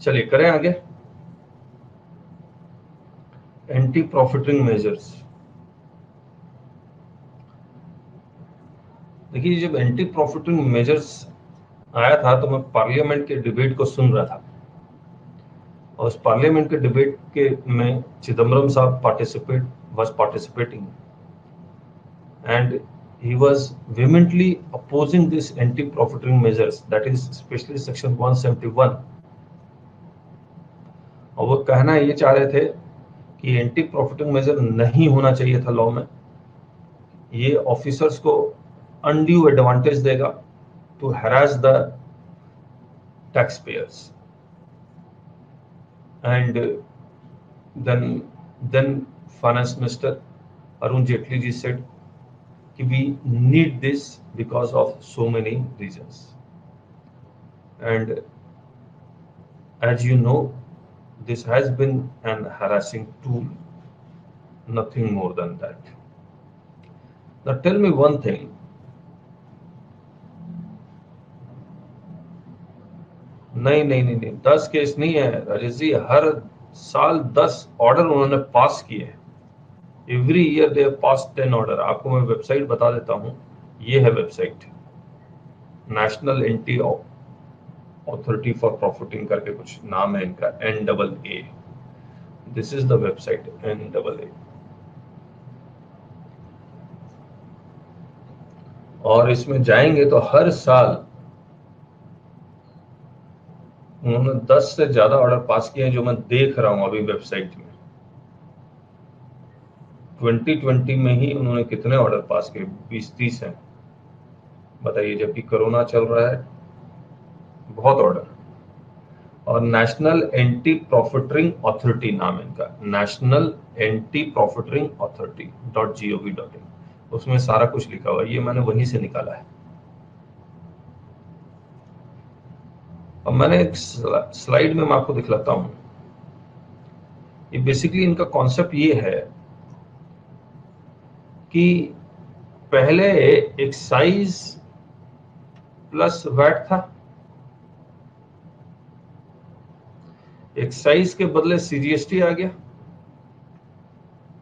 चलिए करें आगे। Anti profiting measures. देखिए, जब एंटी प्रॉफिटिंग मेजर्स आया था तो मैं पार्लियामेंट के डिबेट को सुन रहा था, और उस पार्लियामेंट के डिबेट के में चिदम्बरम साहब was participating, and he was vehemently opposing this anti-profiteering measures, that is especially section 171. और वो कहना ये चाह रहे थे कि एंटी प्रॉफिटिंग मेजर नहीं होना चाहिए था लॉ में, ये ऑफिसर्स को अनड्यू एडवांटेज देगा to harass the tax payers. And then finance minister Arun Jaitley ji said कि we need this because of so many reasons, and as you know, this has been an harassing tool, nothing more than that. Now tell me one thing, नहीं 10 case नहीं है राजेश जी, हर साल 10 order उन्होंने पास किए हैं। Every year they have passed 10 order. आपको मैं website बता देता हूं, ये है website, national anti authority for profiting करके कुछ नाम है इनका, NAA। This is the website NAA। और इसमें जाएंगे तो हर साल उन्होंने 10 से ज्यादा ऑर्डर पास किए हैं, जो मैं देख रहा हूं अभी वेबसाइट में। 2020 में ही उन्होंने कितने ऑर्डर पास किए? 20-30 हैं, बताइए, जबकि कोरोना चल रहा है। बहुत ऑर्डर। और नेशनल एंटी प्रॉफिटरिंग अथॉरिटी नाम इनका, national anti profiteering authority .gov.in, उसमें सारा कुछ लिखा हुआ है, ये मैंने वहीं से निकाला है। अब मैंने एक स्लाइड में मैं आपको दिखलाता हूं। ये बेसिकली इनका कॉन्सेप्ट ये है कि पहले एक्साइज प्लस वैट था, एक्साइज के बदले CGST आ गया,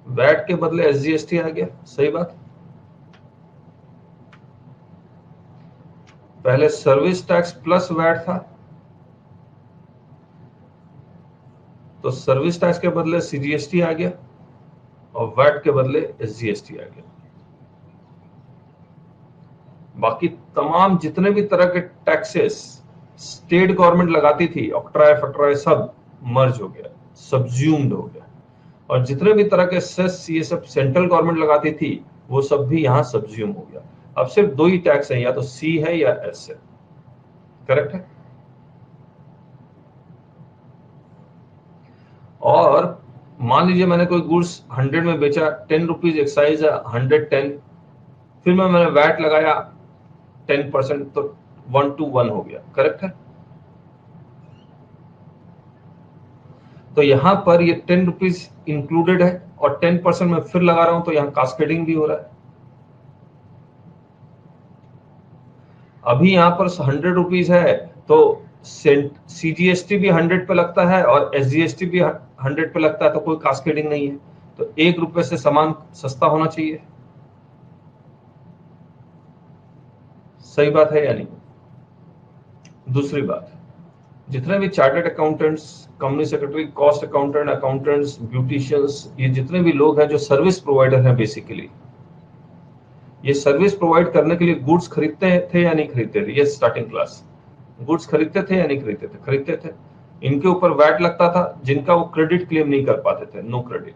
वैट के बदले SGST आ गया। सही बात। पहले सर्विस टैक्स प्लस वैट था, तो सर्विस टैक्स के बदले CGST आ गया और वैट के बदले SGST आ गया। बाकी तमाम जितने भी तरह के टैक्सेस स्टेट गवर्नमेंट लगाती थी, ऑक्ट्राय फट्राय सब मर्ज हो गया, सब्ज्यूम्ड हो गया। और जितने भी तरह के सेस ये सब सेंट्रल गवर्नमेंट लगाती थी, वो सब भी यहाँ सब्ज्यूम हो गया। अब सिर्फ 2 ही टैक्स है, या तो C है या S है। करेक्ट है। और मान लीजिए मैंने कोई गुड्स 100 में बेचा, 10 रुपीज एक्साइज है, 110, फिर मैंने वैट लगाया 10%, तो 1 to 1 हो गया। करेक्ट है। तो यहां पर ये 10 रुपीज इंक्लूडेड है और 10% में फिर लगा रहा हूं, तो यहां कास्केडिंग भी हो रहा है। अभी यहां पर 100 रुपीज है तो CGST भी 100 पे लगता है और SGST भी 100 पे लगता है, तो कोई कास्केडिंग नहीं है। तो 1 रुपए से सामान सस्ता होना चाहिए। सही बात है या नहीं? दूसरी बात, जितने भी chartered accountants, company secretary, cost accountant, accountants, beauticians, ये जितने भी लोग हैं जो सर्विस प्रोवाइडर हैं, बेसिकली ये सर्विस प्रोवाइड करने के लिए गुड्स खरीदते थे या नहीं खरीदते थे? ये स्टार्टिंग क्लास, गुड्स खरीदते थे या नहीं खरीदते थे? खरीदते थे। इनके ऊपर वैट लगता था, जिनका वो क्रेडिट क्लेम नहीं कर पाते थे, नो क्रेडिट,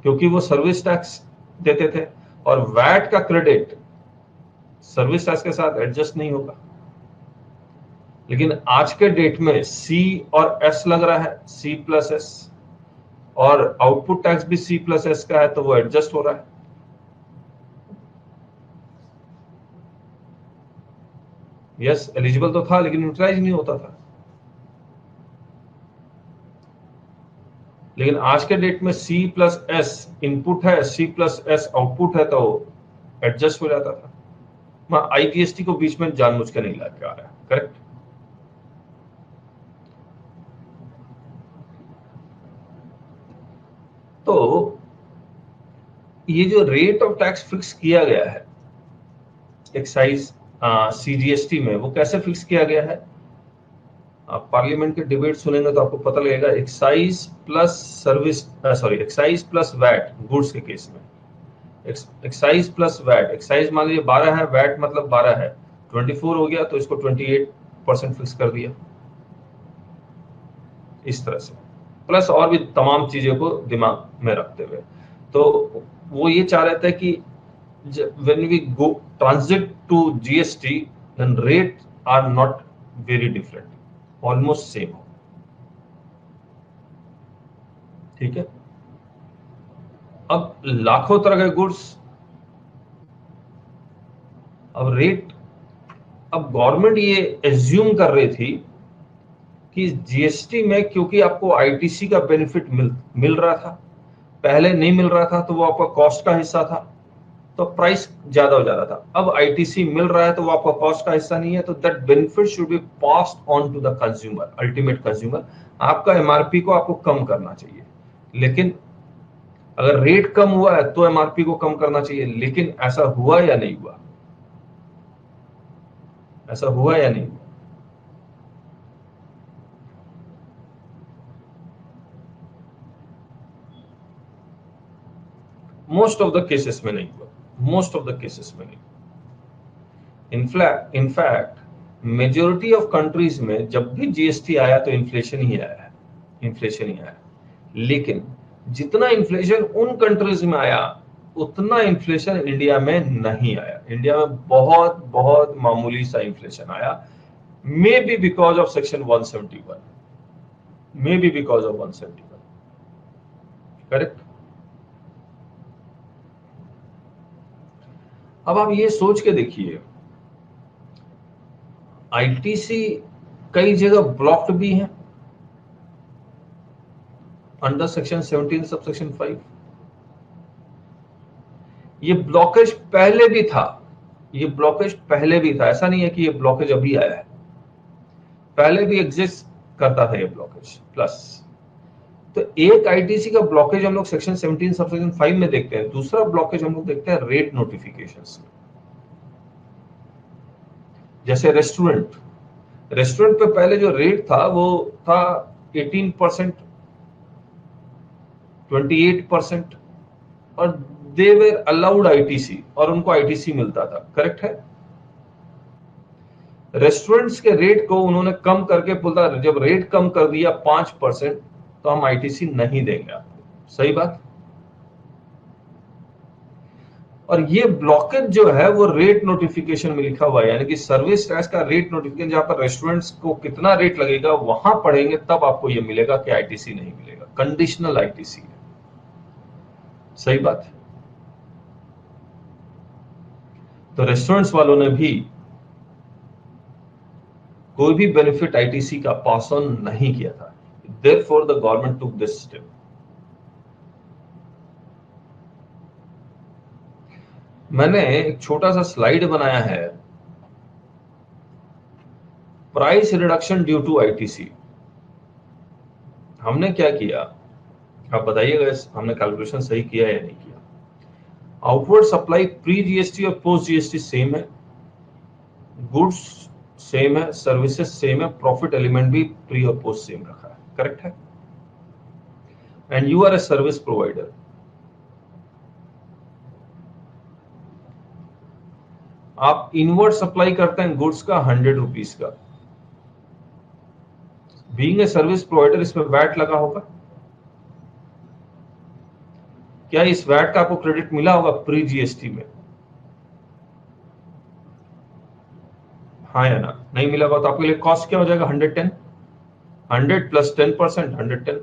क्योंकि वो सर्विस टैक्स देते थे और वैट का क्रेडिट सर्विस टैक्स के साथ एडजस्ट नहीं होगा। लेकिन आज के डेट में C और S लग रहा है, C+S, और आउटपुट टैक्स भी C+S का है, तो वो एडजस्ट हो रहा है। यस, एलिजिबल तो था लेकिन यूटिलाइज नहीं होता था। लेकिन आज के डेट में C+S इनपुट है, C+S आउटपुट है, तो एडजस्ट हो जाता था। IGST को बीच में जानबूझ के नहीं लाके आ रहा है, करेक्ट। तो ये जो रेट ऑफ टैक्स फिक्स किया गया है एक्साइज CGST में, वो कैसे फिक्स किया गया है? आप पार्लियामेंट के डिबेट सुनेंगे तो आपको पता लगेगा। Excise plus service, sorry, excise plus VAT goods के केस में, एक्साइज प्लस वैट, एक्साइज मान लीजिए 12 है, वैट मतलब 12 है, 24 हो गया तो इसको 28% फिक्स कर दिया, इस तरह से, प्लस और भी तमाम चीजों को दिमाग में रखते हुए। तो वो ये चाह रहे थे कि when we go transit to GST, then rates are not very different, almost same, ठीक है। अब लाखों तरह के गुड्स, अब रेट, अब गवर्नमेंट ये एज्यूम कर रही थी कि जीएसटी में क्योंकि आपको आईटीसी का बेनिफिट मिल रहा था, पहले नहीं मिल रहा था तो वो आपका कॉस्ट का हिस्सा था, तो प्राइस ज्यादा हो जा रहा था। अब आईटीसी मिल रहा है तो वो आपका कॉस्ट का हिस्सा नहीं है, तो that benefit should be passed on to the consumer, ultimate consumer. आपका एमआरपी को आपको कम करना चाहिए, लेकिन अगर रेट कम हुआ है तो एमआरपी को कम करना चाहिए, लेकिन ऐसा हुआ या नहीं हुआ? ऐसा हुआ या नहीं हुआ? मोस्ट ऑफ द केसेस में नहीं हुआ, मोस्ट ऑफ द केसेस में नहीं। इनफैक्ट मेजोरिटी ऑफ कंट्रीज में जब भी जीएसटी आया तो इन्फ्लेशन ही आया है, इन्फ्लेशन ही आया। लेकिन जितना इन्फ्लेशन उन कंट्रीज में आया उतना इन्फ्लेशन इंडिया में नहीं आया। इंडिया में बहुत बहुत मामूली सा इन्फ्लेशन आया, may be because of section 171, may be because of 171, correct. अब आप ये सोच के देखिए, आईटीसी कई जगह ब्लॉक्ड भी है अंडर सेक्शन 17 सबसेक्शन 5। ये ब्लॉकेज पहले भी था, ये ब्लॉकेज पहले भी था, ऐसा नहीं है कि ये ब्लॉकेज अभी आया है, पहले भी एग्जिस्ट करता था ये ब्लॉकेज। प्लस तो एक आईटीसी का ब्लॉकेज हम लोग सेक्शन 17 सबसेक्शन 5 में देखते हैं, दूसरा ब्लॉकेज हम लोग देखते हैं रेट नोटिफिकेशंस में। जैसे रेस्टोरेंट, रेस्टोरेंट पे पहले जो रेट था वो था 18%, 28%, और दे वेर अलाउड आईटीसी, और उनको आईटीसी मिलता था, करेक्ट है। रेस्टोरेंट्स के रेट को उन्होंने कम करके बोलता, जब रेट कम कर दिया 5% तो हम आईटीसी नहीं देंगे आपको, सही बात। और ये ब्लॉकेज जो है वो रेट नोटिफिकेशन में लिखा हुआ है, यानी कि सर्विस टैक्स का रेट नोटिफिकेशन, जहां पर रेस्टोरेंट्स को कितना रेट लगेगा वहां पढ़ेंगे तब आपको ये मिलेगा कि आईटीसी नहीं मिलेगा, कंडीशनल आईटीसी है, सही बात। तो रेस्टोरेंट्स वालों ने भी कोई भी बेनिफिट आईटीसी का पास ऑन नहीं किया था, therefore the government took this step. मैंने एक छोटा सा स्लाइड बनाया है, price reduction due to ITC. हमने क्या किया, आप बताइएगा हमने कैलकुलेशन सही किया या नहीं किया। आउटवर्ड सप्लाई प्री जीएसटी और पोस्ट जीएसटी सेम है, गुड्स सेम है, सर्विसेज सेम है, प्रॉफिट एलिमेंट भी प्री और पोस्ट सेम रखा है, करेक्ट है। And you are a service provider. आप इनवर्ड सप्लाई करते हैं गुड्स का 100 रुपीज का, बीइंग ए सर्विस प्रोवाइडर इसमें वैट लगा होगा, क्या इस वैट का आपको क्रेडिट मिला होगा प्री जीएसटी में? हाँ या ना? नहीं मिला होगा तो आपके लिए कॉस्ट क्या हो जाएगा? 110, 100 प्लस 10%, 110।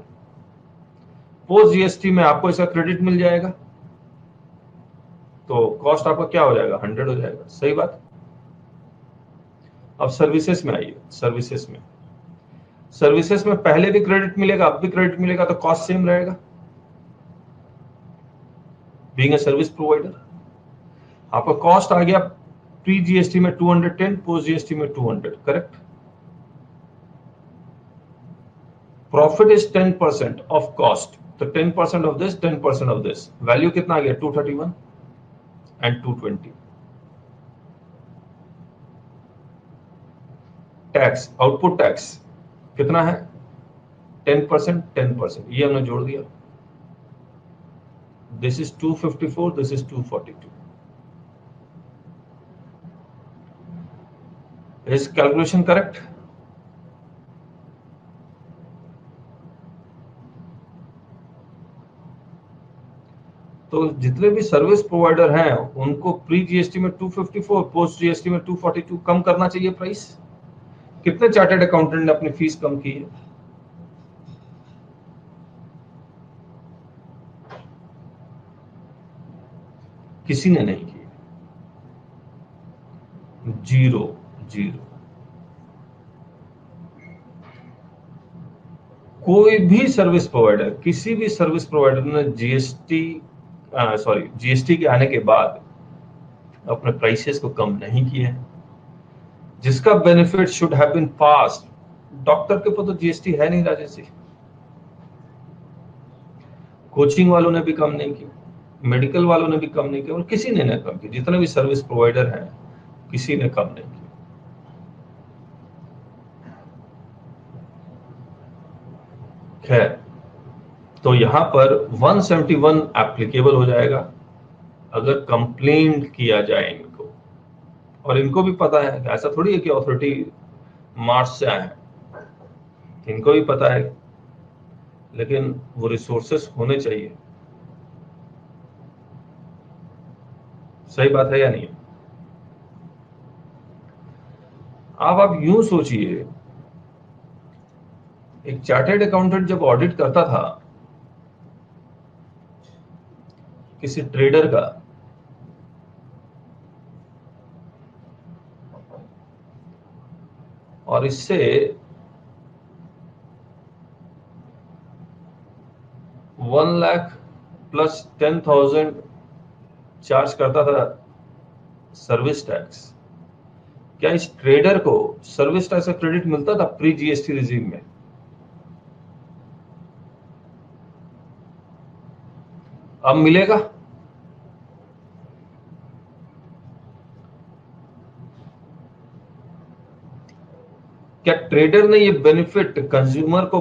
पोस्ट जीएसटी में आपको इसका क्रेडिट मिल जाएगा तो कॉस्ट आपका क्या हो जाएगा? 100 हो जाएगा, सही बात। अब सर्विसेज में आइए, सर्विसेज में, सर्विसेज में पहले भी क्रेडिट मिलेगा, अब भी क्रेडिट मिलेगा, तो कॉस्ट सेम रहेगा। बीइंग ए सर्विस प्रोवाइडर आपका कॉस्ट आ गया प्री जीएसटी में 210, पोस्ट जीएसटी में 200, correct. Profit is 10% of cost, तो 10% of this, 10% of this, value कितना आ गया 231 एंड 220। टैक्स, आउटपुट टैक्स कितना है 10%, 10%, ये हमने जोड़ दिया। This is 254, this is 242। Is calculation correct? तो जितने भी सर्विस प्रोवाइडर हैं उनको प्री जीएसटी में 254, पोस्ट जीएसटी में 242 कम करना चाहिए प्राइस। कितने चार्टर्ड अकाउंटेंट ने अपनी फीस कम की है? किसी ने नहीं की, जीरो, जीरो। कोई भी सर्विस प्रोवाइडर, किसी भी सर्विस प्रोवाइडर ने जीएसटी के आने के बाद अपने प्राइसेस को कम नहीं किए हैं। जिसका benefit should have been passed, doctor के ऊपर तो जीएसटी है नहीं राजेश जी, कोचिंग वालों ने भी कम नहीं की, मेडिकल वालों ने भी कम नहीं किया, और किसी ने कम की। जितने भी सर्विस प्रोवाइडर हैं किसी ने कम नहीं की। खैर, तो यहां पर 171 एप्लीकेबल हो जाएगा अगर कंप्लेंट किया जाए इनको। और इनको भी पता है, ऐसा थोड़ी है कि अथॉरिटी मार्च से आए हैं, इनको भी पता है, लेकिन वो रिसोर्सेस होने चाहिए। सही बात है या नहीं? अब आप यूं सोचिए, एक चार्टर्ड अकाउंटेंट जब ऑडिट करता था किसी ट्रेडर का, और इससे 1 लाख प्लस 10,000 चार्ज करता था सर्विस टैक्स, क्या इस ट्रेडर को सर्विस टैक्स का क्रेडिट मिलता था प्री जीएसटी रिजीम में? अब मिलेगा? क्या ट्रेडर ने ये बेनिफिट कंज्यूमर को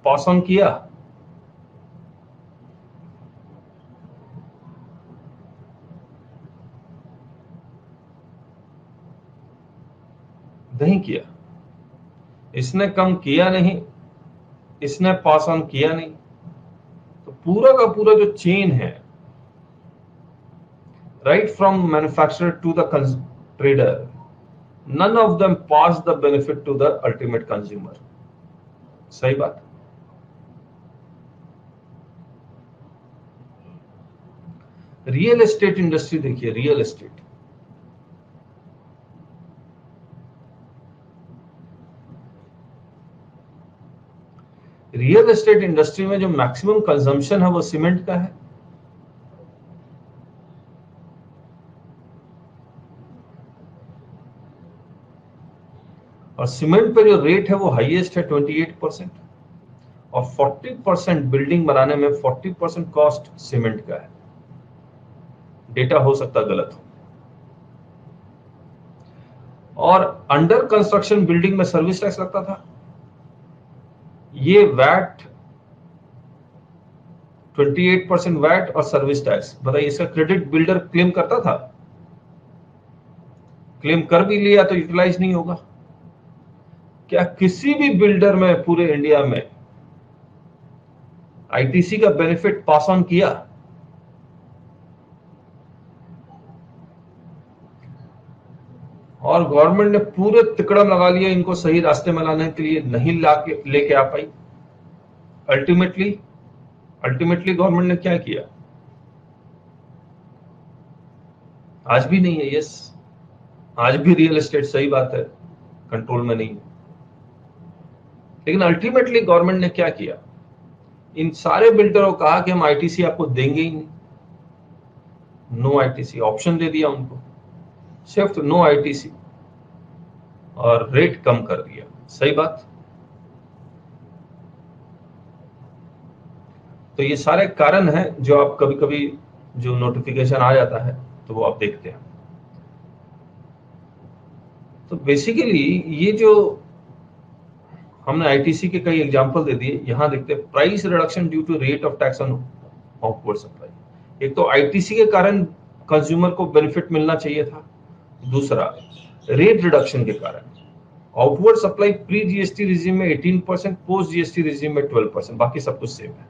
पास ऑन किया? नहीं किया। इसने कम किया नहीं, इसने पास ऑन किया नहीं। तो पूरा का पूरा जो चेन है, right from manufacturer to the trader, none of them pass the benefit to the ultimate consumer। सही बात। रियल एस्टेट इंडस्ट्री देखिए, real estate, real estate industry में जो मैक्सिमम कंजम्पशन है वो सीमेंट का है। और सीमेंट पे जो रेट है वो हाईएस्ट है 28%, और 40% बिल्डिंग बनाने में 40% कॉस्ट सीमेंट का है। डेटा हो सकता गलत हो। और अंडर कंस्ट्रक्शन बिल्डिंग में सर्विस टैक्स लगता था, ये वैट 28% वैट और सर्विस टैक्स। बताइए, इसका क्रेडिट बिल्डर क्लेम करता था? क्लेम कर भी लिया तो यूटिलाइज नहीं होगा। क्या किसी भी बिल्डर में पूरे इंडिया में आईटीसी का बेनिफिट पास ऑन किया? और गवर्नमेंट ने पूरे तिकड़म लगा लिया इनको सही रास्ते में लाने के लिए, नहीं लेके आ पाई। अल्टीमेटली गवर्नमेंट ने क्या किया? आज भी नहीं है। यस, आज भी रियल एस्टेट, सही बात है, कंट्रोल में नहीं है। लेकिन अल्टीमेटली गवर्नमेंट ने क्या किया? इन सारे बिल्डरों को कहा कि हम आईटीसी आपको देंगे ही नहीं, नो आईटीसी ऑप्शन दे दिया उनको। शिफ्ट नो आईटीसी और रेट कम कर दिया। सही बात। तो ये सारे कारण हैं जो आप कभी कभी जो नोटिफिकेशन आ जाता है तो वो आप देखते हैं। तो बेसिकली ये जो हमने आईटीसी के कई एग्जांपल दे दिए, यहां देखते हैं price reduction due to rate of tax on outward supply. एक तो आईटीसी के कारण कंज्यूमर को बेनिफिट मिलना चाहिए था, दूसरा रेट रिडक्शन के कारण outward supply pre GST regime में 18%, पोस्ट जीएसटी रिजीम में 12%, बाकी सब कुछ सेम है।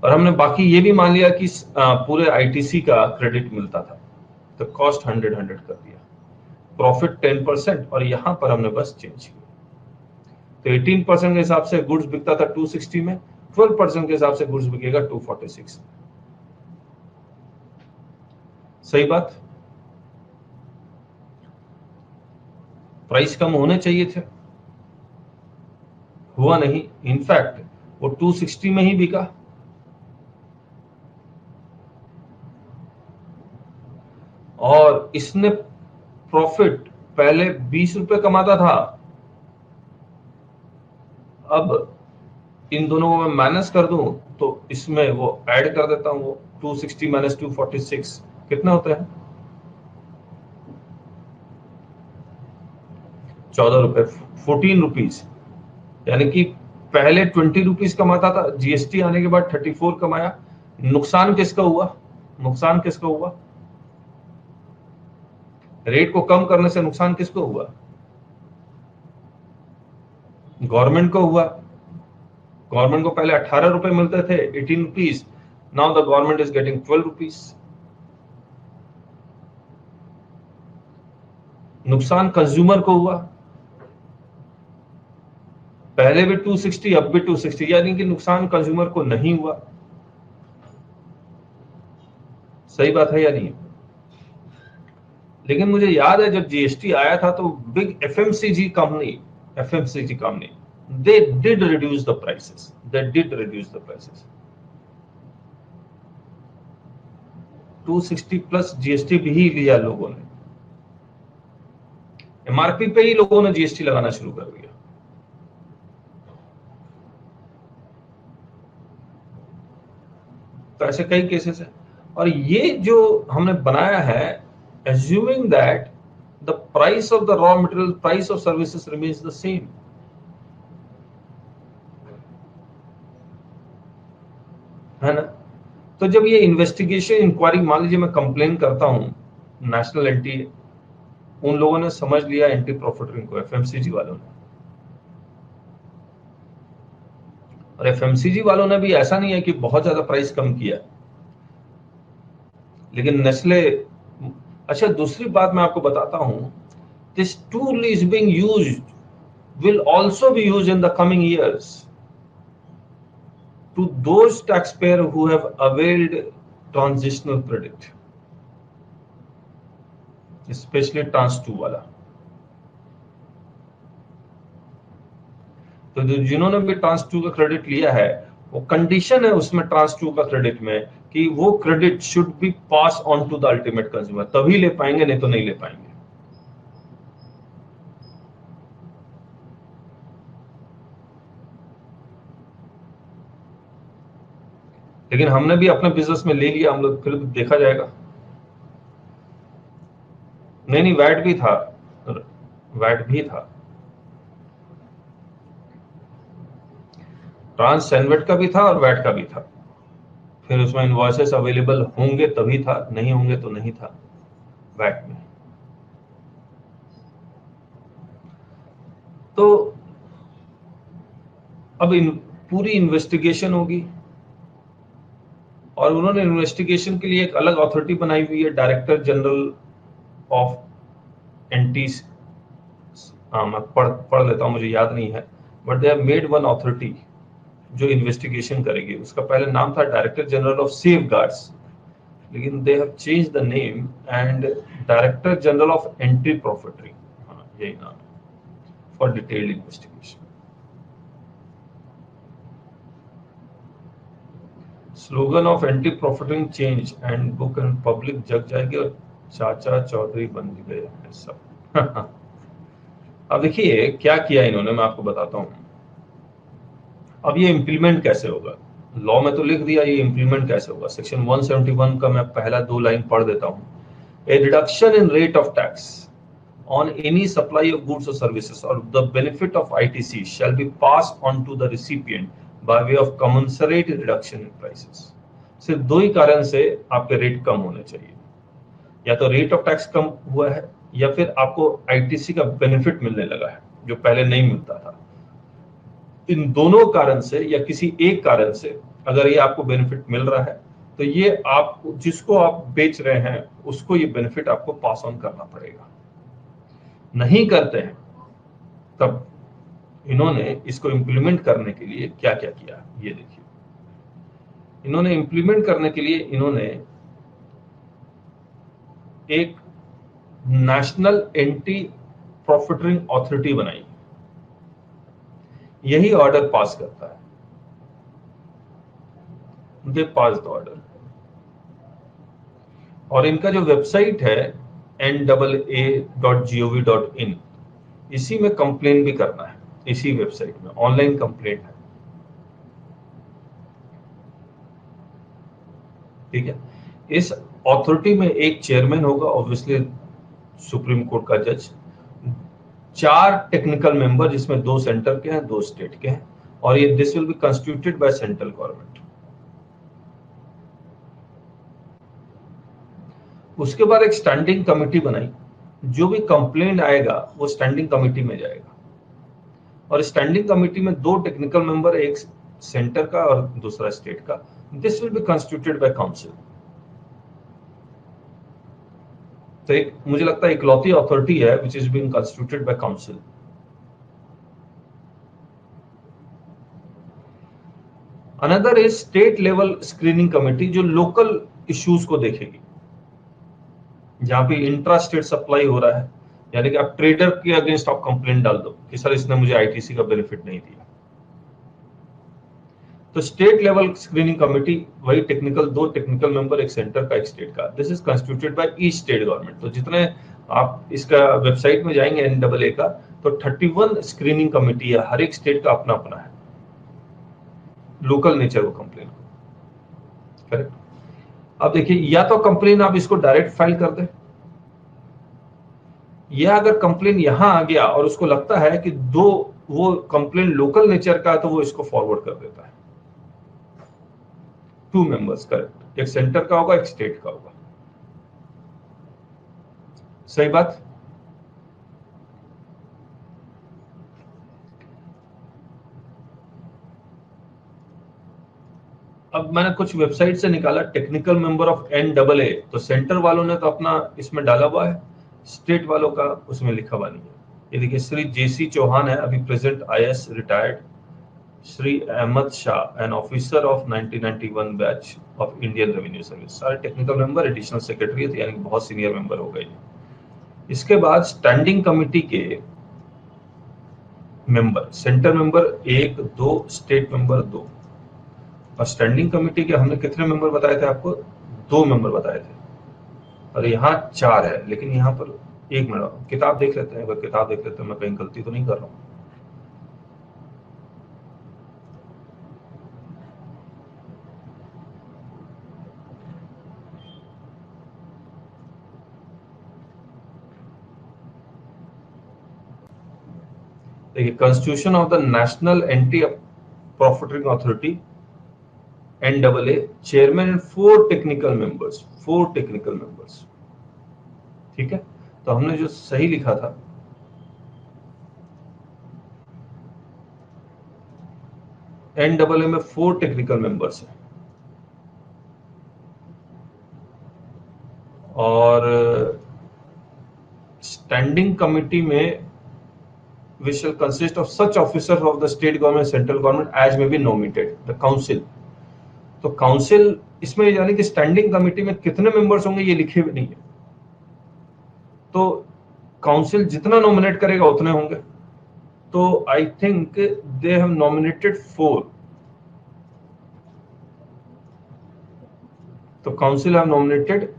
और हमने बाकी ये भी मान लिया कि पूरे आईटीसी का क्रेडिट मिलता था, तो कॉस्ट 100 कर दिया, प्रॉफिट 10%, और यहां पर हमने बस चेंज किया। तो 18% के हिसाब से गुड्स बिकता था 260 में, 12% के हिसाब से गुड्स बिकेगा 246 में। सही बात। प्राइस कम होने चाहिए थे, हुआ नहीं, इनफैक्ट वो 260 में ही बिका। और इसने प्रॉफिट पहले 20 रुपए कमाता था, अब इन दोनों को मैं माइनस कर दूं तो इसमें वो ऐड कर देता हूं, वो 260 माइनस 246 कितने होते हैं? 14 रुपए, 14 रुपीज। यानी कि पहले 20 रुपीज कमाता था, जीएसटी आने के बाद 34 कमाया। नुकसान किसका हुआ? नुकसान किसका हुआ? रेट को कम करने से नुकसान किसको हुआ? गवर्नमेंट को हुआ। गवर्नमेंट को पहले 18 रुपए मिलते थे, 18 rupees, now the government is getting 12 rupees. नुकसान कंज्यूमर को हुआ, पहले भी 260 अब भी 260, यानी कि नुकसान कंज्यूमर को नहीं हुआ। सही बात है या नहीं? लेकिन मुझे याद है जब जीएसटी आया था तो big FMCG company they did reduce the prices, they did reduce the prices, 260 plus GST भी ही लिया लोगों ने, एमआरपी पे ही लोगों ने जीएसटी लगाना शुरू कर दिया। तो ऐसे कई केसेस है। और ये जो हमने बनाया है, assuming that the price of the raw material, price of services remains the same, है ना? तो जब ये इन्वेस्टिगेशन इंक्वायरी, मान लीजिए मैं कंप्लेन करता हूं नेशनल एंटी, उन लोगों ने समझ लिया एंटी प्रॉफिटरिंग को, एफएमसीजी वालों ने, और एफएमसीजी वालों ने भी ऐसा नहीं है कि बहुत ज्यादा प्राइस कम किया, लेकिन नेस्ले। अच्छा, दूसरी बात मैं आपको बताता हूं, this tool is being used, will also be used in the coming years to those taxpayers who have availed transitional credit, especially trans 2 वाला। तो जिन्होंने भी ट्रांस 2 का क्रेडिट लिया है, वो कंडीशन है उसमें ट्रांस 2 का क्रेडिट में कि वो credit should be pass on to the ultimate consumer, तभी ले पाएंगे, नहीं तो नहीं ले पाएंगे। लेकिन हमने भी अपने बिजनेस में ले लिया, हम लोग, फिर देखा जाएगा। नहीं, वैट भी था, वैट भी था, ट्रांस सैनवेट का भी था और वैट का भी था। फिर उसमें इनवॉइसेस अवेलेबल होंगे तभी था, नहीं होंगे तो नहीं था वैट में। तो अब पूरी इन्वेस्टिगेशन होगी, और उन्होंने इन्वेस्टिगेशन के लिए एक अलग अथॉरिटी बनाई हुई है, डायरेक्टर जनरल ऑफ एंटीज। मैं पढ़ लेता हूं, मुझे याद नहीं है, but they have made one authority जो इन्वेस्टिगेशन करेगी। उसका पहले नाम था director general of safeguards, लेकिन दे हैव change the name and director general of anti profiteering, हाँ यही नाम है, for detailed investigation. Slogan of anti profiting change and book and public जग जाएगी और चाचा चौधरी बन गए सब। अब देखिए क्या किया इन्होंने, मैं आपको बताता हूं। अब ये इम्प्लीमेंट कैसे होगा? लॉ में तो लिख दिया, ये इम्प्लीमेंट कैसे होगा? सेक्शन 171 का मैं पहला 2 लाइन पढ़ देता हूं। A reduction in rate of tax on any supply of goods or services or the benefit of ITC shall be passed on to the recipient by way of commensurate reduction in prices। सिर्फ दो ही कारण से आपके rate कम होने चाहिए, या तो rate of tax कम हुआ है या फिर आपको आईटीसी का बेनिफिट मिलने लगा है जो पहले नहीं मिलता था। इन दोनों कारण से या किसी एक कारण से अगर ये आपको बेनिफिट मिल रहा है तो ये आप जिसको आप बेच रहे हैं उसको ये बेनिफिट आपको पास ऑन करना पड़ेगा। नहीं करते हैं तब इन्होंने इसको इंप्लीमेंट करने के लिए क्या क्या किया, ये देखिए। इन्होंने इंप्लीमेंट करने के लिए इन्होंने एक नेशनल एंटी प्रॉफिटरिंग अथॉरिटी बनाई, यही ऑर्डर पास करता है। दे पास द ऑर्डर, और इनका जो वेबसाइट है NAA.gov.in, इसी में कंप्लेन भी करना है, इसी वेबसाइट में ऑनलाइन कंप्लेंट है। ठीक है, इस अथॉरिटी में एक चेयरमैन होगा, ऑब्वियसली सुप्रीम कोर्ट का जज, 4 टेक्निकल मेंबर जिसमें 2 सेंटर के हैं 2 स्टेट के हैं, और ये this will be constituted by central government. उसके बाद एक स्टैंडिंग कमेटी बनाई, जो भी कंप्लेंट आएगा वो स्टैंडिंग कमेटी में जाएगा, और स्टैंडिंग कमेटी में 2 टेक्निकल मेंबर, एक सेंटर का और दूसरा स्टेट का। This will be constituted by council. तो एक मुझे लगता है इकलौती अथॉरिटी है which is being constituted by council. Another is state level screening committee, जो लोकल इश्यूज को देखेगी, जहां पे इंट्रा स्टेट सप्लाई हो रहा है, यानी कि आप ट्रेडर के अगेंस्ट आप कंप्लेंट डाल दो कि सर इसने मुझे आईटीसी का बेनिफिट नहीं दिया, तो स्टेट लेवल स्क्रीनिंग कमेटी, वही टेक्निकल 2 टेक्निकल मेंबर, एक सेंटर का एक स्टेट का। This is constituted by each state government. तो जितने आप इसका वेबसाइट में जाएंगे NAA का, तो 31 स्क्रीनिंग कमेटी है, हर एक स्टेट का अपना अपना है, लोकल नेचर वो कंप्लेन। करेक्ट। अब देखिए, या तो कंप्लेन आप इसको डायरेक्ट फाइल कर दे, या अगर कंप्लेन यहां आ गया और उसको लगता है कि वो कंप्लेन लोकल नेचर का है तो वो इसको फॉरवर्ड कर देता है। 2 मेंबर्स, करेक्ट, एक सेंटर का होगा एक स्टेट का होगा। सही बात। अब मैंने कुछ वेबसाइट से निकाला टेक्निकल मेंबर ऑफ NAA, तो सेंटर वालों ने तो अपना इसमें डाला हुआ है, स्टेट वालों का उसमें लिखा हुआ नहीं है। ये देखिए, श्री JC चौहान है, अभी प्रेजेंट IAS रिटायर्ड। Shri Ahmad Shah, an officer of 1991 batch of Indian Revenue Service. सारे टेक्निकल मेंबर, एडिशनल सेक्रेटरी थे, यानी कि बहुत सीनियर मेंबर हो गए। इसके बाद स्टैंडिंग कमिटी के member, centre member 1, 2, state member 2, और स्टैंडिंग कमेटी के हमने कितने मेंबर बताए थे आपको? 2 मेंबर बताए थे, और यहाँ 4 है। लेकिन यहाँ पर एक मिनट किताब देख लेते हैं, अगर किताब देख लेते हैं मैं कहीं गलती तो नहीं कर रहा हूँ। देखिए, constitution of the national anti profiteering authority NAA, chairman and 4 technical members, 4 technical members. ठीक है, तो हमने जो सही लिखा था, NAA में 4 टेक्निकल मेंबर्स हैं, और स्टैंडिंग कमिटी में which shall consist of such officers of the state government, central government as may be nominated the council। तो काउंसिल इसमें यानी कि स्टैंडिंग कमेटी में कितने मेंबर्स होंगे ये लिखे हुए नहीं है, तो काउंसिल जितना नॉमिनेट करेगा उतने होंगे। तो I think they have nominated 4, तो council have nominated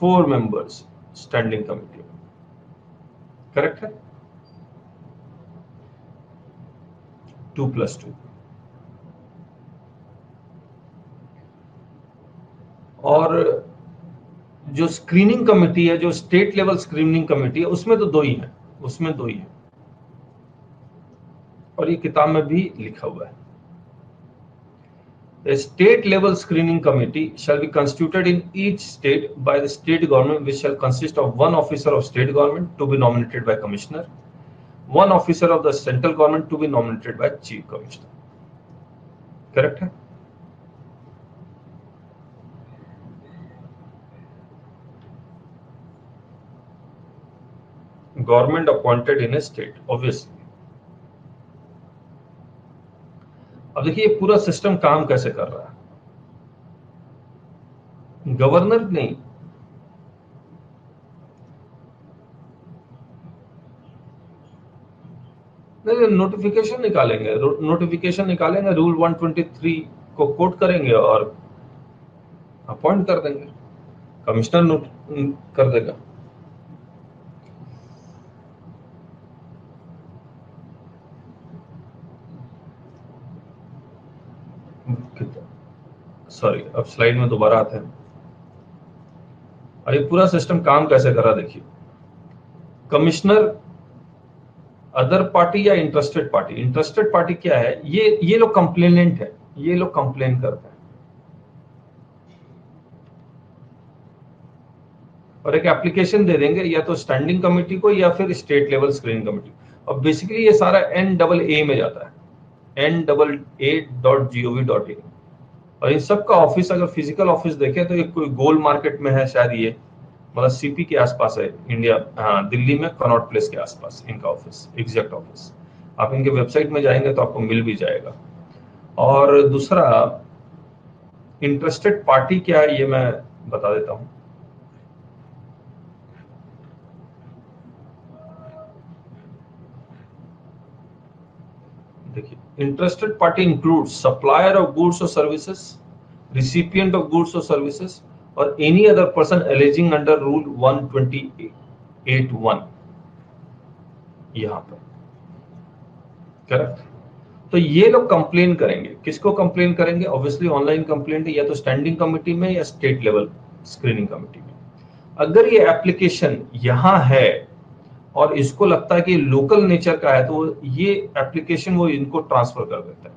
4 members standing committee. Correct है, 2+2। और जो स्क्रीनिंग कमेटी है, जो स्टेट लेवल स्क्रीनिंग कमेटी है, उसमें तो 2 ही है, उसमें 2 ही है, और ये किताब में भी लिखा हुआ है। The state level screening committee shall be constituted in each state by the state government, which shall consist of 1 officer of state government to be nominated by commissioner, 1 officer of the central government to be nominated by chief commissioner। Correct है। Government appointed in a state, obviously. अब देखिए पूरा system काम कैसे कर रहा है। Governor नहीं, नोटिफिकेशन निकालेंगे, नोटिफिकेशन निकालेंगे, रूल 123 को कोट करेंगे और अपॉइंट कर देंगे, कमिश्नर नोट कर देगा। सॉरी, अब स्लाइड में दोबारा आते हैं। और ये पूरा सिस्टम काम कैसे कर रहा देखिए। कमिश्नर अदर पार्टी या इंटरेस्टेड पार्टी, इंटरेस्टेड पार्टी क्या है, ये लोग कंप्लेनेंट है, ये लोग कंप्लेन करते हैं, और एक एप्लीकेशन दे देंगे या तो स्टैंडिंग कमेटी को या फिर स्टेट लेवल स्क्रीनिंग कमेटी। और बेसिकली ये सारा NAA में जाता है, NAA.gov.in। और इन सब का ऑफिस अगर फिजिकल ऑफिस देखें तो ये कोई गोल मार्केट में है शायद, ये मतलब CP के आसपास है इंडिया, हाँ दिल्ली में कनॉट प्लेस के आसपास इनका ऑफिस, एग्जैक्ट ऑफिस। आप इनके वेबसाइट में जाएंगे तो आपको मिल भी जाएगा। और दूसरा इंटरेस्टेड पार्टी क्या है ये मैं बता देता हूं। देखिए, interested party includes supplier of goods और सर्विसेज, रिसिपिएंट ऑफ गुड्स और सर्विसेज, और any other person aliasing under rule 128(1) यहां पर। करेक्ट। तो ये लोग कंप्लेन करेंगे, किसको कंप्लेन करेंगे, ऑब्वियसली ऑनलाइन कंप्लेंट या तो स्टैंडिंग कमेटी में या स्टेट लेवल स्क्रीनिंग कमेटी में। अगर ये एप्लीकेशन यहां है और इसको लगता है कि लोकल नेचर का है तो ये एप्लीकेशन वो इनको ट्रांसफर कर देता है।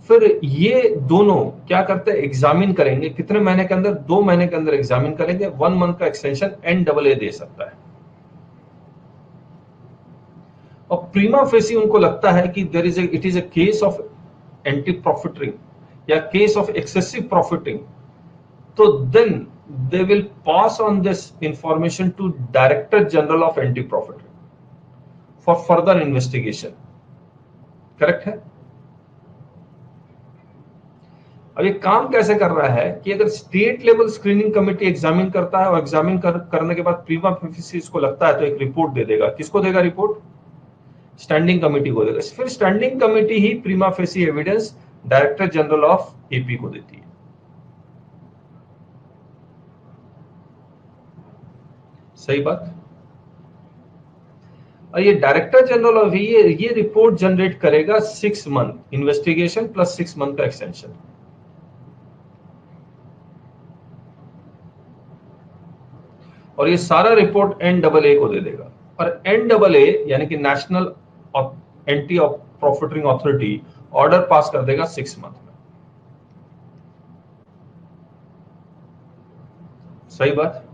फिर ये दोनों क्या करते हैं, एग्जामिन करेंगे, कितने महीने के अंदर, 2 महीने के अंदर एग्जामिन करेंगे। 1 मंथ का एक्सटेंशन NAA दे सकता है। और प्रीमा फेसी उनको लगता है कि it is a case of anti profiteering या केस ऑफ एक्सेसिव प्रॉफिटिंग, तो then they will pass on this information to Director General of Anti Profiteering for further investigation। Correct है। अब ये काम कैसे कर रहा है कि अगर state level screening committee examine करता है और एग्जामिन करने के बाद प्रीमा फेसी इसको लगता है तो एक रिपोर्ट दे देगा। किसको देगा रिपोर्ट, स्टैंडिंग कमेटी को देगा। फिर स्टैंडिंग कमेटी ही prima facie evidence director general of AP को देती है। सही बात। और ये डायरेक्टर जनरल ऑफ ये रिपोर्ट जनरेट करेगा 6 मंथ इन्वेस्टिगेशन प्लस 6 मंथ का एक्सटेंशन। और ये सारा रिपोर्ट NAA को दे देगा। और NAA यानी कि national anti profiteering authority order pass कर देगा 6 मंथ में। सही बात।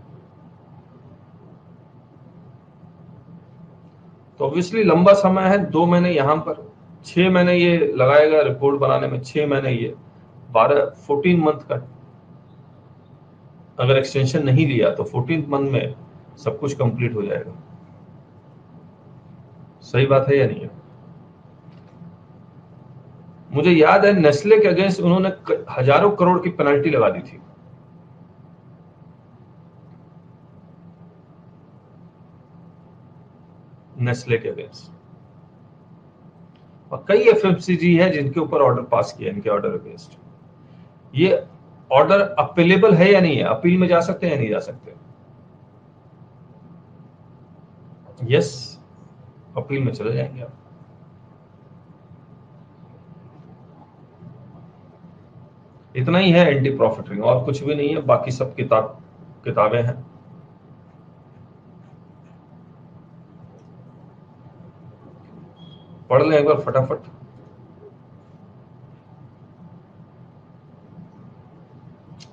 तो ऑब्वियसली लंबा समय है, 2 महीने यहां पर, 6 महीने ये लगाएगा रिपोर्ट बनाने में, 6 महीने ये 14 मंथ का। अगर एक्सटेंशन नहीं लिया तो 14 मंथ में सब कुछ कंप्लीट हो जाएगा। सही बात है या नहीं है। मुझे याद है नेस्ले के अगेंस्ट उन्होंने हजारों करोड़ की पेनल्टी लगा दी थी। नेस्ले के अगेंस्ट, और कई FMCG है जिनके ऊपर ऑर्डर पास किया इनके ऑर्डर अगेंस्ट। ये ऑर्डर अपीलेबल है या नहीं है, अपील में जा सकते हैं या नहीं जा सकते? यस, अपील में चले जाएंगे आप। इतना ही है एंटी प्रॉफिटरिंग, और कुछ भी नहीं है, बाकी सब किताबें हैं। पढ़ लें एक बार फटाफट।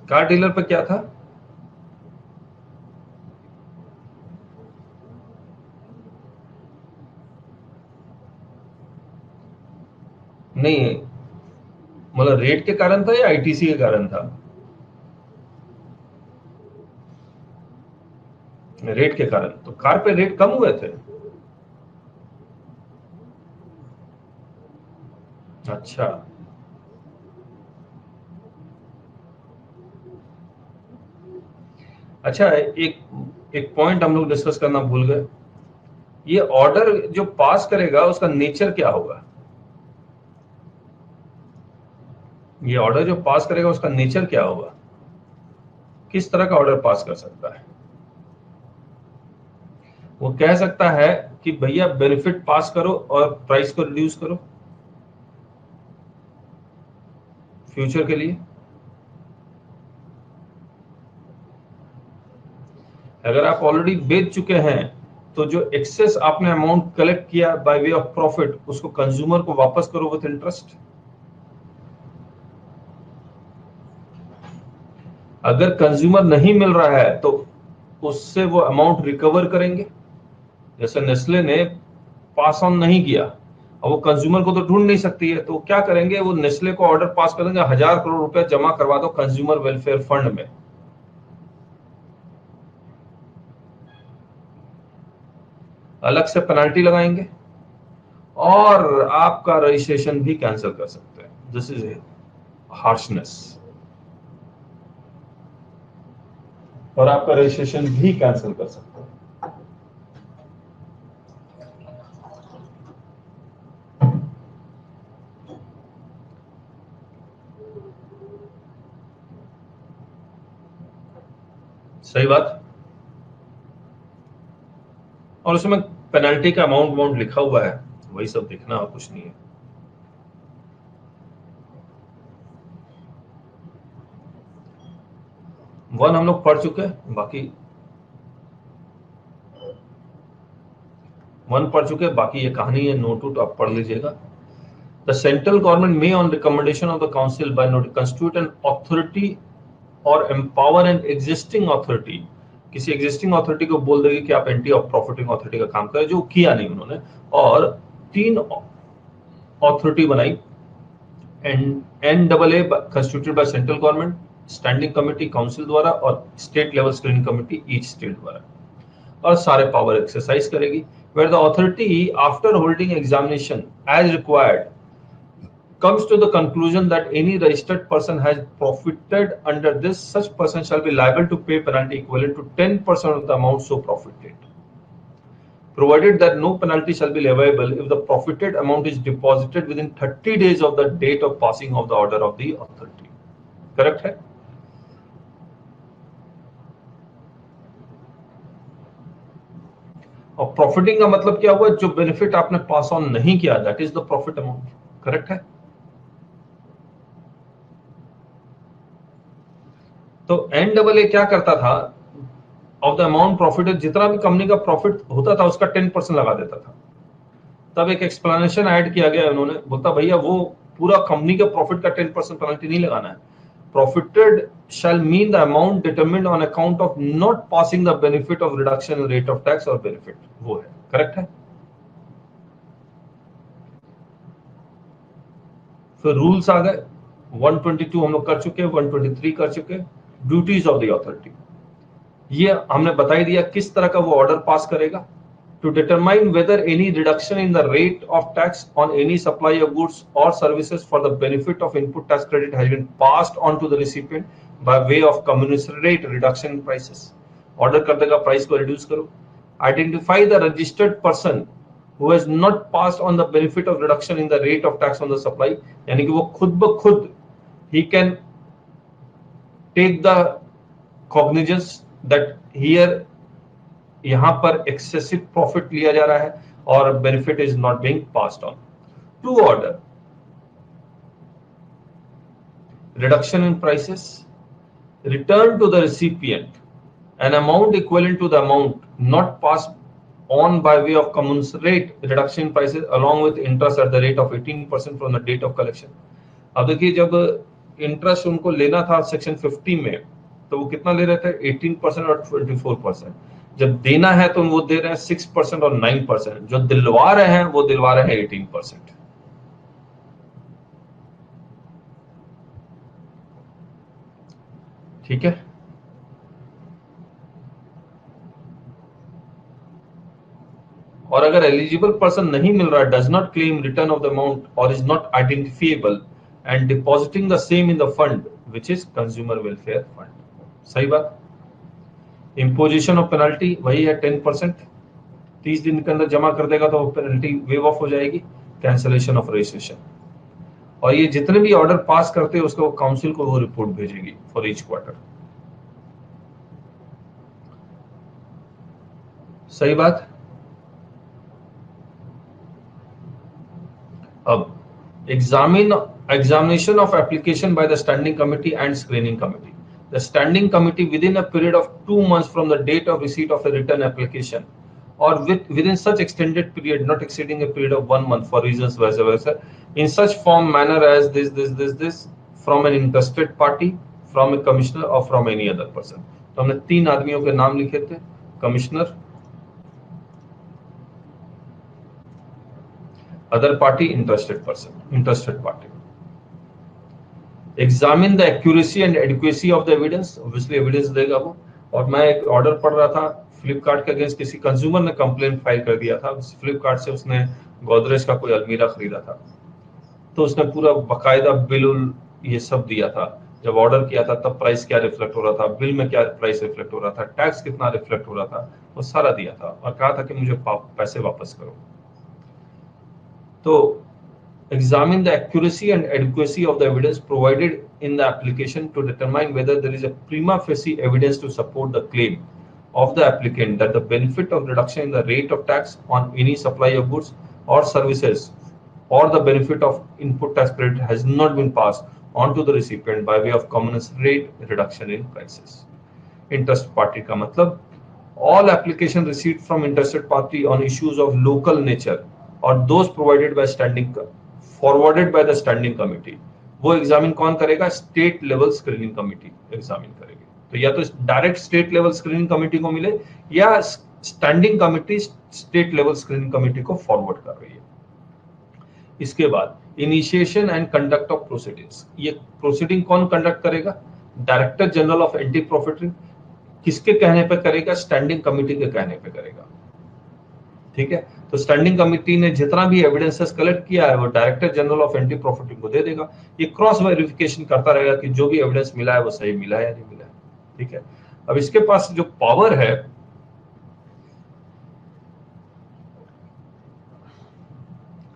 कार डीलर पे क्या था? नहीं, मतलब रेट के कारण था या आईटीसी के कारण था? रेट के कारण, तो कार पे रेट कम हुए थे। अच्छा, अच्छा, एक पॉइंट हम लोग डिस्कस करना भूल गए। ये ऑर्डर जो पास करेगा उसका नेचर क्या होगा? ये ऑर्डर जो पास करेगा उसका नेचर क्या होगा? किस तरह का ऑर्डर पास कर सकता है? वो कह सकता है कि भैया बेनिफिट पास करो और प्राइस को रिड्यूस करो फ्यूचर के लिए। अगर आप ऑलरेडी बेच चुके हैं तो जो एक्सेस आपने अमाउंट कलेक्ट किया बाय वे ऑफ प्रॉफिट, उसको कंज्यूमर को वापस करो विद इंटरेस्ट। अगर कंज्यूमर नहीं मिल रहा है तो उससे वो अमाउंट रिकवर करेंगे। जैसे नेस्ले ने पास ऑन नहीं किया, अब वो कंज्यूमर को तो ढूंढ नहीं सकती है, तो क्या करेंगे, वो नेस्ले को ऑर्डर पास कर देंगे, 1000 करोड़ रुपए जमा करवा दो कंज्यूमर वेलफेयर फंड में। अलग से पेनल्टी लगाएंगे और आपका रजिस्ट्रेशन भी कैंसिल कर सकते हैं। दिस इज हार्शनेस, और आपका रजिस्ट्रेशन भी कैंसिल कर सकते हैं। सही बात। और उसमें पेनल्टी का अमाउंट लिखा हुआ है, वही सब देखना और कुछ नहीं है। वन हम लोग पढ़ चुके हैं, बाकी ये कहानी है, नोट उट आप पढ़ लीजिएगा। The central government may on recommendation of the council by not constitute an authority और एम्पावर एन एग्जिस्टिंग अथॉरिटी। किसी एग्जिस्टिंग अथॉरिटी को बोल देगी कि आप एंटी प्रॉफिटिंग अथॉरिटी का काम करें, जो किया नहीं उन्होंने। और 3 अथॉरिटी बनाई, NAA constituted by central government, standing committee council द्वारा, और state level screening committee each state द्वारा, और सारे पावर एक्सरसाइज करेगी। Where the authority after holding examination as required comes to the conclusion that any registered person has profited under this, such person shall be liable to pay penalty equivalent to 10% of the amount so profited, provided that no penalty shall be leviable if the profited amount is deposited within 30 days of the date of passing of the order of the authority. Correct है? और profiting का मतलब क्या हुआ? जो benefit आपने pass on नहीं किया, that is the profit amount. Correct है? तो NAA क्या करता था, ऑफ द अमाउंट प्रॉफिटेड, जितना भी कंपनी का प्रॉफिट होता था उसका 10% लगा देता था। तब एक एक्सप्लेनेशन ऐड किया गया, उन्होंने बोलता भैया वो पूरा कंपनी के प्रॉफिट का 10% पेनल्टी नहीं लगाना है। Profited shall mean the amount determined on account of not passing the benefit of reduction in rate of tax और बेनिफिट, वो है। करेक्ट है? फिर रूल्स आ गए, 122 हम लोग कर चुके, 123 कर चुके। ड्यूटीज ऑफ द अथॉरिटी, ये हमने बता ही दिया किस तरह का वो ऑर्डर पास करेगा। To determine whether any reduction in the rate of tax on any supply of goods और services for the benefit of input tax credit has been passed on to the recipient by way of commensurate reduction in prices. Order कर देगा price को reduce करो। Identify the registered person who has not passed on the benefit of reduction in the rate of tax on the supply, यानी कि वो खुद ब खुद he can take the cognizance that here यहां पर एक्सेसिव प्रॉफिट लिया जा रहा है और benefit is not being passed on. To order reduction in prices, return to the recipient an amount equivalent to the amount not passed on by way of commensurate reduction in prices along with interest at the rate of 18% from the date of collection। अब देखिए जब interest उनको लेना था section 50 में तो वो कितना ले रहे थे 18% और 24%। जब देना है तो वो दे रहे हैं 6% और 9%। जो दिलवा रहे हैं वो दिलवा रहे हैं 18%। ठीक है, और अगर एलिजिबल पर्सन नहीं मिल रहा, does not claim return of the amount और is not identifiable and depositing the same in the fund which is consumer welfare fund. सही बात। इम्पोजिशन ऑफ पेनल्टी वही है 10%। 30 दिन के अंदर जमा कर देगा तो पेनल्टी वेव ऑफ हो जाएगी, कैंसिलेशन ऑफ रजिस्ट्रेशन। और ये जितने भी ऑर्डर पास करते हैं उसको काउंसिल को वो रिपोर्ट भेजेगी फॉर ईच क्वार्टर। सही बात। अब examination of application by the standing committee and screening committee. The standing committee within a period of 2 months from the date of receipt of a written application or within such extended period not exceeding a period of 1 month for reasons vice versa in such form manner as this from an interested party, from a commissioner or from any other person। तो हमने 3 आदमियों के नाम लिखे थे, commissioner, other party, interested person, interested party। Examine the accuracy and adequacy of the evidence, obviously evidence देगा वो। और मैं एक ऑर्डर पढ़ रहा था फ्लिपकार्ट के अगेंस्ट, किसी कंज्यूमर ने कंप्लेंट फाइल कर दिया था फ्लिपकार्ट से, उसने गोदरेज का कोई अलमीरा खरीदा था, तो उसने पूरा बकायदा बिल ये सब दिया था। जब ऑर्डर किया था तब प्राइस क्या रिफ्लेक्ट हो रहा था, बिल में क्या प्राइस रिफ्लेक्ट हो रहा था, टैक्स कितना रिफ्लेक्ट हो रहा था, वो सारा दिया था और कहा था कि मुझे पैसे वापस करो। तो examine the accuracy and adequacy of the evidence provided in the application to determine whether there is a prima facie evidence to support the claim of the applicant that the benefit of reduction in the rate of tax on any supply of goods or services or the benefit of input tax credit has not been passed on to the recipient by way of commensurate reduction in prices। Interest party का मतलब all application received from interested party on issues of local nature or those provided by forwarded by the standing committee, वो examine कौन करेगा, state level screening committee examine करेगी। तो या तो direct state level screening committee को मिले या standing committee state level screening committee को फॉरवर्ड कर रही है। इसके बाद initiation and conduct of proceedings, ये प्रोसीडिंग कौन कंडक्ट करेगा, director general of anti profiteering. किसके कहने पे करेगा, स्टैंडिंग कमेटी के कहने पे करेगा। ठीक है, तो स्टैंडिंग कमेटी ने जितना भी एविडेंसेस कलेक्ट किया है वो director general of anti profiting को दे देगा। ये क्रॉस वेरिफिकेशन करता रहेगा कि जो भी एविडेंस मिला है वो सही मिला है या नहीं मिला है। ठीक है, अब इसके पास जो पावर है,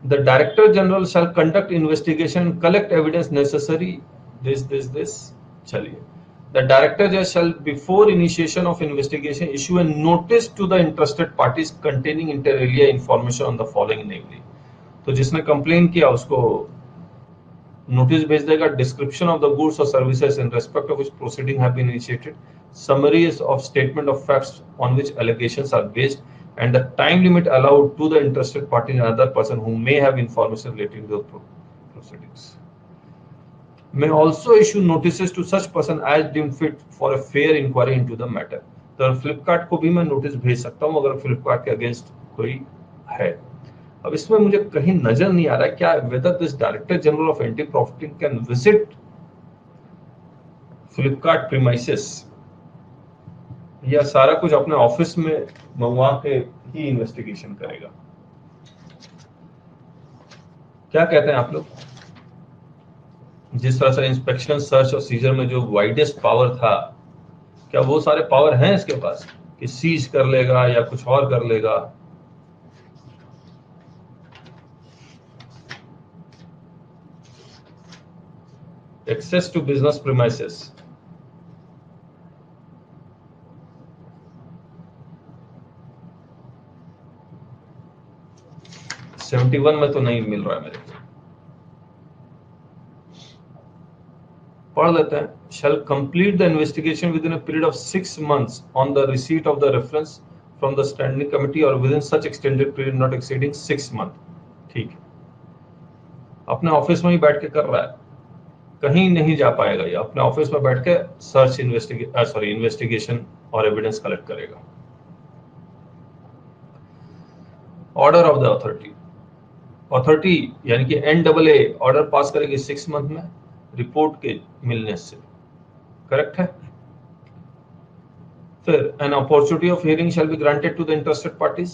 the director general shall conduct investigation collect evidence necessary this. चलिए, the director judge shall before initiation of investigation issue a notice to the interested parties containing inter alia information on the following namely। तो जिसने complain किया उसको notice भेज देगा, description of the goods और services in respect of which proceeding have been initiated, summaries of statement of facts on which allegations are based and the time limit allowed to the interested party and other person who may have information relating to the proceedings. May also issue notices to such person as deemed fit for a fair inquiry into the matter। तो फ्लिपकार्ट को भी मैं notice भेज सकता हूं अगर फ्लिपकार्ट के against कोई है। अब इसमें मुझे कहीं नजर नहीं आ रहा है क्या whether this director general of anti profiting can visit Flipkart premises या सारा कुछ अपने ऑफिस में मंगवा के ही इन्वेस्टिगेशन करेगा। क्या कहते हैं आप लोग? जिस तरह से इंस्पेक्शन, सर्च और सीजर में जो वाइडेस्ट पावर था, क्या वो सारे पावर हैं इसके पास कि सीज कर लेगा या कुछ और कर लेगा? एक्सेस टू बिजनेस प्रीमाइसेस, 21 में तो नहीं मिल रहा है मेरे को, पढ़ लेते हैं। shall complete the investigation within a period of 6 months on the receipt of the reference from the standing committee or within such extended period not exceeding 6 months। ठीक है, अपने ऑफिस में ही बैठ के कर रहा है, कहीं नहीं जा पाएगा, ये अपने ऑफिस में बैठ के सर्च इन्वेस्टिगेशन और एविडेंस कलेक्ट करेगा। ऑर्डर ऑफ द अथॉरिटी यानी कि NAA ऑर्डर पास करेगी 6 मंथ में रिपोर्ट के मिलने से, करेक्ट है। फिर an opportunity of hearing shall be granted to the interested parties.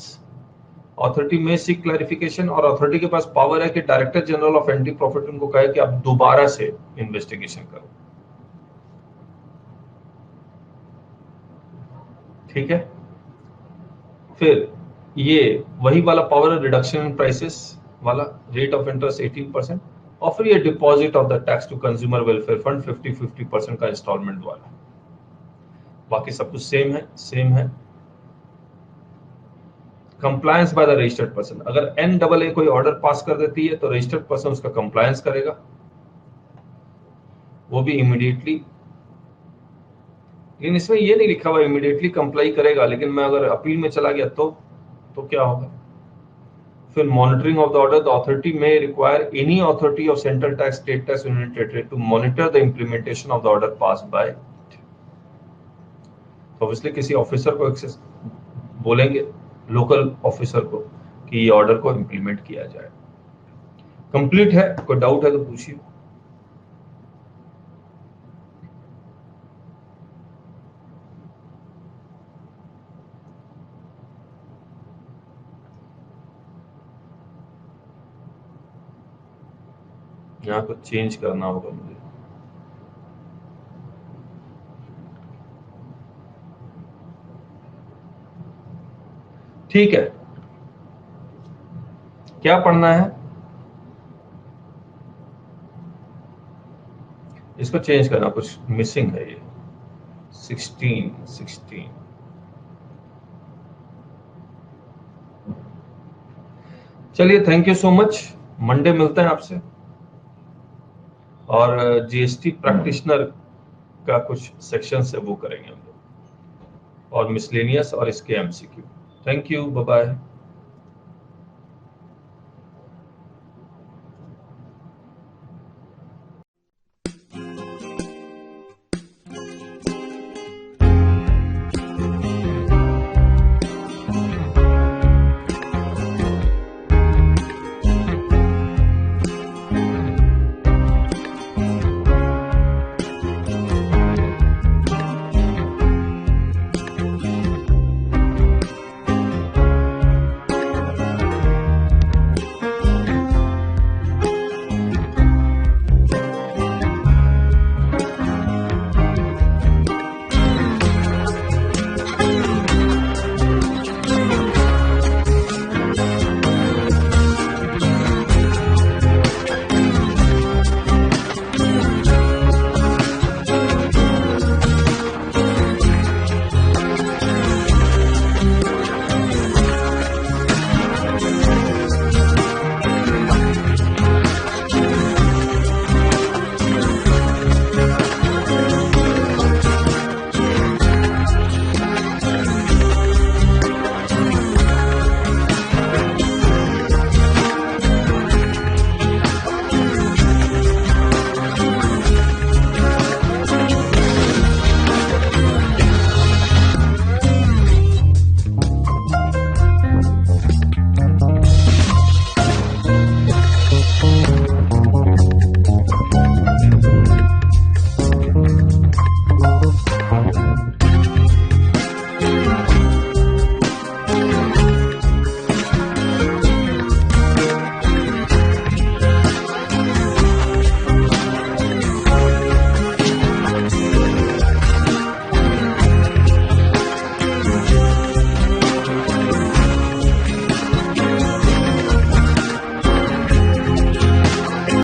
Authority may seek clarification, और अथॉरिटी के पास पावर है कि director general of anti profit उनको कहे कि आप दोबारा से इन्वेस्टिगेशन करो, ठीक है। फिर ये वही वाला पावर है रिडक्शन इन प्राइसेस वाला, रेट ऑफ इंटरेस्ट 18%, और फिर ये deposit of the tax to consumer welfare fund 50% का इंस्टॉलमेंट वाला। बाकी सब कुछ सेम है। Compliance by the registered person, अगर NAA कोई ऑर्डर पास कर देती है तो रजिस्टर्ड पर्सन उसका कंप्लायंस करेगा, वो भी इमीडिएटली। लेकिन इसमें ये नहीं लिखा हुआ इमीडिएटली कंप्लाई करेगा, लेकिन मैं अगर अपील में चला गया तो क्या होगा। फिर monitoring of the order, the authority may require any authority of central tax, state tax, union territory to monitor the implementation of the order pass by. तो ऑब्वियसली किसी ऑफिसर को एक्सेस बोलेंगे, लोकल ऑफिसर को, कि ये order को implement किया जाए। कंप्लीट है, कोई डाउट है तो पूछिए। यहाँ कुछ चेंज करना होगा मुझे। ठीक है, क्या पढ़ना है, इसको चेंज करना, कुछ मिसिंग है ये 16। चलिए, thank you so much. Monday मिलते हैं आपसे, और GST प्रैक्टिशनर का कुछ सेक्शन है वो करेंगे हम लोग, और मिसलेनियस और इसके MCQ। Thank you, bye bye.